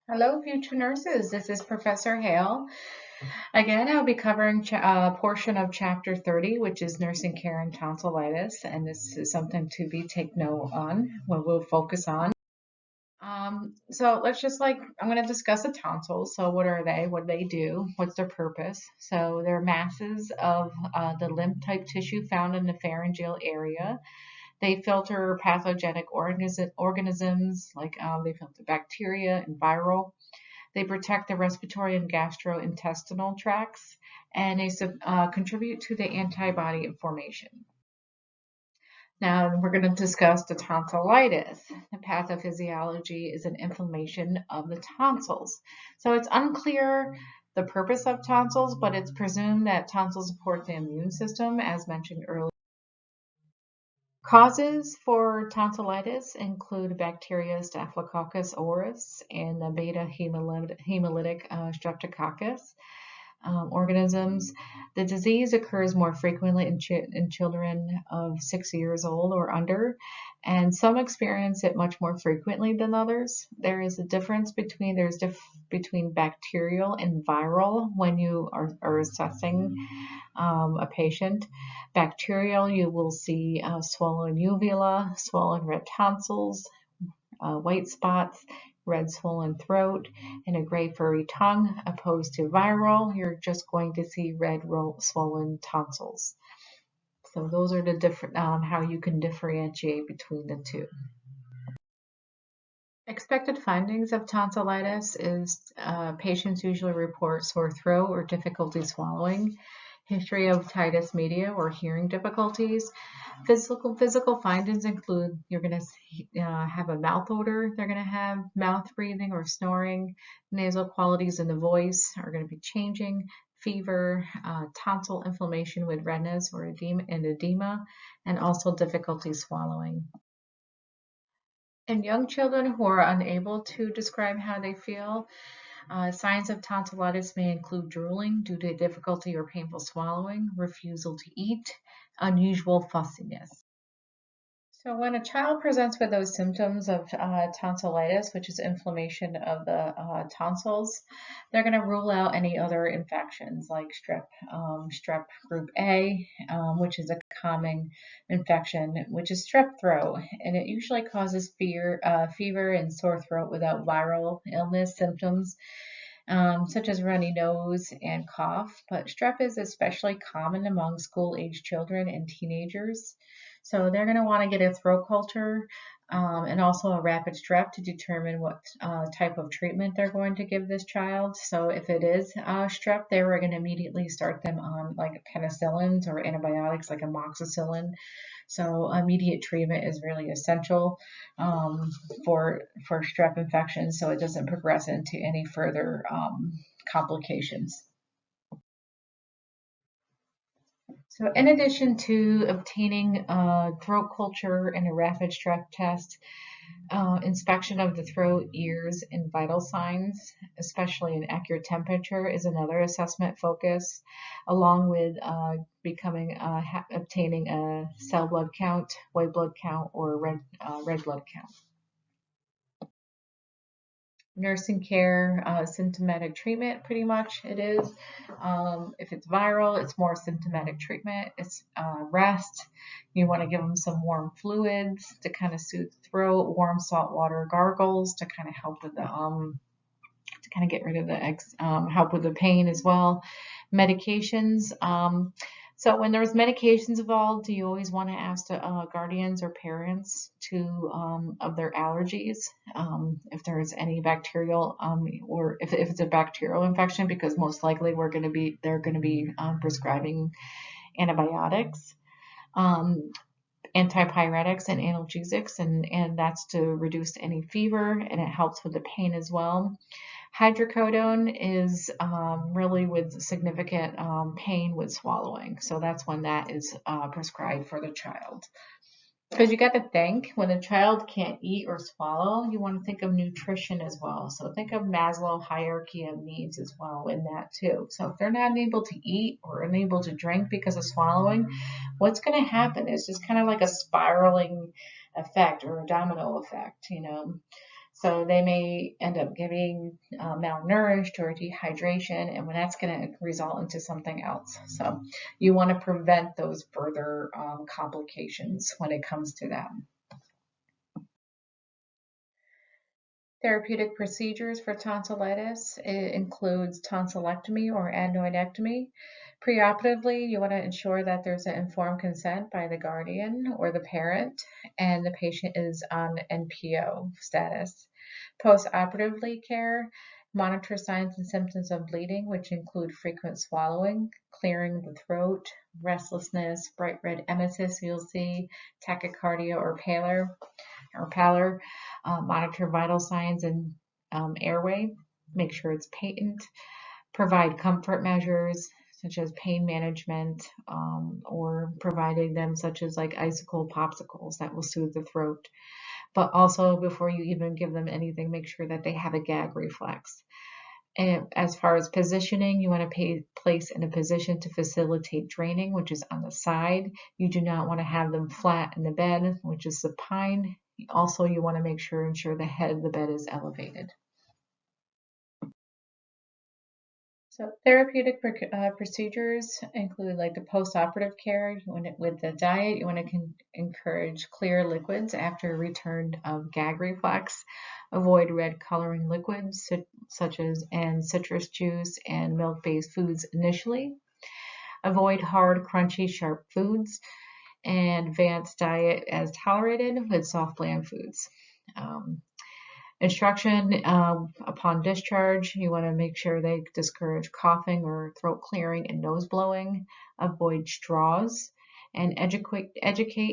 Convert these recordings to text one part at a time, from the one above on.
Hello, future nurses. This is Professor Hale. Again, I'll be covering a portion of Chapter 30, which is nursing care and tonsillitis, and this is something to be take note on, what we'll focus on. So let's I'm going to discuss the tonsils. So what are they? What do they do? What's their purpose? So they're masses of the lymph-type tissue found in the pharyngeal area. They filter pathogenic organisms, they filter bacteria and viral. They protect the respiratory and gastrointestinal tracts, and they contribute to the antibody formation. Now we're going to discuss the tonsillitis. The pathophysiology is an inflammation of the tonsils. So it's unclear the purpose of tonsils, but it's presumed that tonsils support the immune system, as mentioned earlier. Causes for tonsillitis include bacteria Staphylococcus aureus and the beta hemolytic streptococcus organisms. The disease occurs more frequently in children of 6 years old or under, and some experience it much more frequently than others. There is a difference between bacterial and viral when you are assessing a patient. Bacterial, you will see swollen uvula, swollen red tonsils, white spots, red swollen throat, and a gray furry tongue. Opposed to viral, you're just going to see red swollen tonsils. So those are the different how you can differentiate between the two. Expected findings of tonsillitis is patients usually report sore throat or difficulty swallowing, history of otitis media or hearing difficulties. Physical findings include you're going to have a mouth odor, they're going to have mouth breathing or snoring, nasal qualities in the voice are going to be changing, fever, tonsil inflammation with redness or edema, and also difficulty swallowing. In young children who are unable to describe how they feel, signs of tonsillitis may include drooling due to difficulty or painful swallowing, refusal to eat, unusual fussiness. So when a child presents with those symptoms of tonsillitis, which is inflammation of the tonsils, they're going to rule out any other infections like strep group A, which is a common infection, which is strep throat, and it usually causes fever and sore throat without viral illness symptoms. Such as runny nose and cough, but strep is especially common among school-age children and teenagers. So they're going to want to get a throat culture and also a rapid strep to determine what type of treatment they're going to give this child. So if it is strep, they were going to immediately start them on like penicillins or antibiotics like amoxicillin. So immediate treatment is really essential for strep infections, so it doesn't progress into any further complications. So in addition to obtaining a throat culture and a rapid strep test, inspection of the throat, ears, and vital signs, especially an accurate temperature, is another assessment focus, along with obtaining a cell blood count, white blood count, or red blood count. Nursing care, symptomatic treatment, pretty much it is. If it's viral, it's more symptomatic treatment. It's rest. You want to give them some warm fluids to kind of soothe the throat, warm salt water gargles to kind of help with the to kind of get rid of the help with the pain as well. Medications. So when there's medications involved, you always want to ask the guardians or parents of their allergies, if there's any bacterial or if it's a bacterial infection, because most likely they're going to be prescribing antibiotics, antipyretics and analgesics, and that's to reduce any fever, and it helps with the pain as well. Hydrocodone is really with significant pain with swallowing. So that's when that is prescribed for the child. Because you got to think, when a child can't eat or swallow, you want to think of nutrition as well. So think of Maslow hierarchy of needs as well in that too. So if they're not able to eat or unable to drink because of swallowing, what's going to happen is just kind of like a spiraling effect or a domino effect, So they may end up getting malnourished or dehydration, and when that's going to result into something else. So you want to prevent those further complications when it comes to that. Therapeutic procedures for tonsillitis, it includes tonsillectomy or adenoidectomy. Preoperatively, you want to ensure that there's an informed consent by the guardian or the parent, and the patient is on NPO status. Postoperatively care, monitor signs and symptoms of bleeding, which include frequent swallowing, clearing the throat, restlessness, bright red emesis you'll see, tachycardia or pallor. Monitor vital signs and airway, make sure it's patent, provide comfort measures such as pain management, or providing them such as like icicle popsicles that will soothe the throat. But also, before you even give them anything, make sure that they have a gag reflex. And as far as positioning, you want to place in a position to facilitate draining, which is on the side. You do not want to have them flat in the bed, which is supine. Also, you want to ensure the head of the bed is elevated. So therapeutic procedures include like the post-operative care. With the diet, you want to encourage clear liquids after return of gag reflex. Avoid red coloring liquids such as citrus juice and milk-based foods initially. Avoid hard, crunchy, sharp foods. And advanced diet as tolerated with soft, bland foods. Instruction upon discharge, you want to make sure they discourage coughing or throat clearing and nose blowing, avoid straws, and educate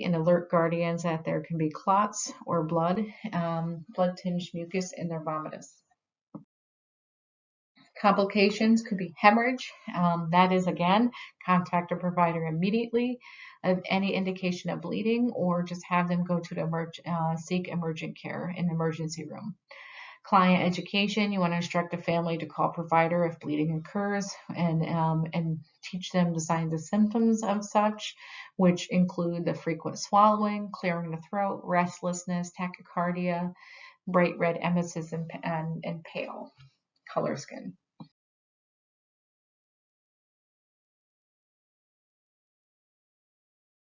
and alert guardians that there can be clots or blood-tinged mucus in their vomitus. Complications could be hemorrhage. That is, again, contact a provider immediately of any indication of bleeding, or just have them go to seek emergent care in the emergency room. Client education, you want to instruct the family to call provider if bleeding occurs, and teach them the signs and symptoms of such, which include the frequent swallowing, clearing the throat, restlessness, tachycardia, bright red emesis, and pale color skin.